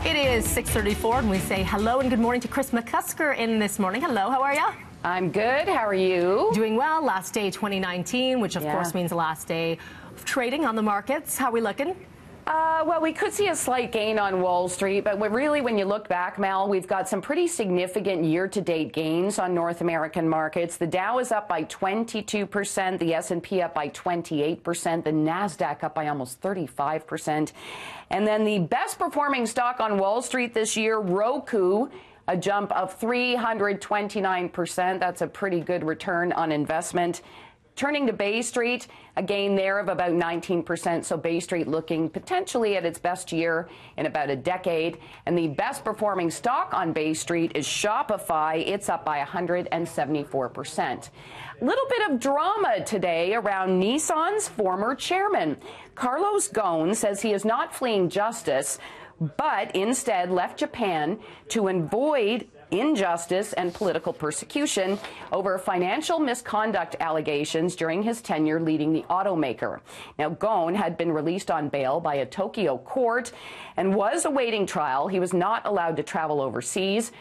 It is 6:34 and we say hello and good morning to Chris McCusker in this morning. Hello, how are you? I'm good. How are you? Doing well. Last day 2019, which of course means the last day of trading on the markets. How are we looking? Well, we could see a slight gain on Wall Street, but really, when you look back, Mel, we've got some pretty significant year-to-date gains on North American markets. The Dow is up by 22%, the S&P up by 28%, the NASDAQ up by almost 35%. And then the best-performing stock on Wall Street this year, Roku, a jump of 329%. That's a pretty good return on investment. Turning to Bay Street, a gain there of about 19%. So Bay Street looking potentially at its best year in about a decade. And the best performing stock on Bay Street is Shopify. It's up by 174%. A little bit of drama today around Nissan's former chairman. Carlos Ghosn says he is not fleeing justice, but instead left Japan to avoid injustice and political persecution over financial misconduct allegations during his tenure leading the automaker. Now, Ghosn had been released on bail by a Tokyo court and was awaiting trial. He was not allowed to travel overseas.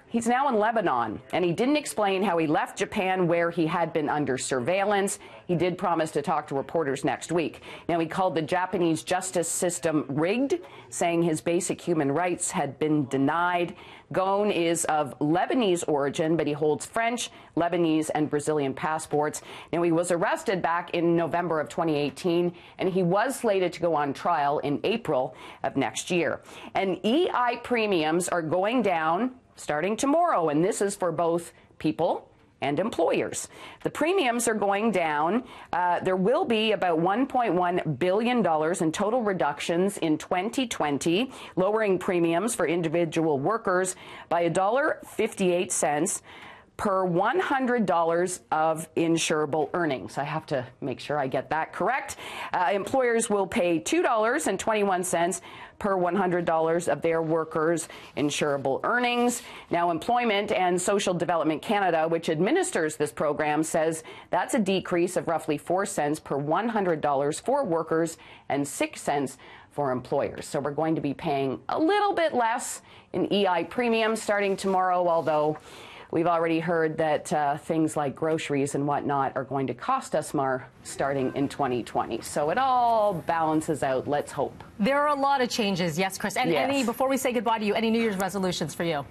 He's now in Lebanon, and he didn't explain how he left Japan, where he had been under surveillance. He did promise to talk to reporters next week. Now, he called the Japanese justice system rigged, saying his basic human rights had been denied. Ghosn is of Lebanese origin, but he holds French, Lebanese, and Brazilian passports. Now, he was arrested back in November of 2018, and he was slated to go on trial in April of next year. And EI premiums are going down starting tomorrow, and this is for both people and employers. The premiums are going down. There will be about $1.1 billion in total reductions in 2020, lowering premiums for individual workers by $1.58 per $100 of insurable earnings. I have to make sure I get that correct. Employers will pay $2.21 per $100 of their workers' insurable earnings. Now, Employment and Social Development Canada, which administers this program, says that's a decrease of roughly 4 cents per $100 for workers and 6 cents for employers. So we're going to be paying a little bit less in EI premiums starting tomorrow, although we've already heard that things like groceries and whatnot are going to cost us more starting in 2020. So it all balances out, let's hope. There are a lot of changes, yes, Chris. And yes. before we say goodbye to you, any New Year's resolutions for you?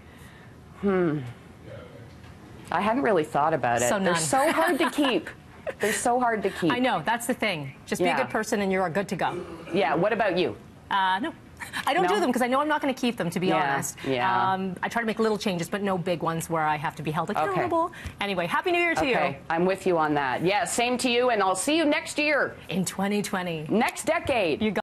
I hadn't really thought about it. So none. They're so hard to keep. They're so hard to keep. I know, that's the thing. Just be a good person and you're good to go. Yeah, what about you? No. I don't do them because I know I'm not going to keep them, to be honest. Yeah. I try to make little changes, but no big ones where I have to be held accountable. Okay. Anyway, Happy New Year to you. I'm with you on that. Yeah, same to you, and I'll see you next year. In 2020. Next decade. You got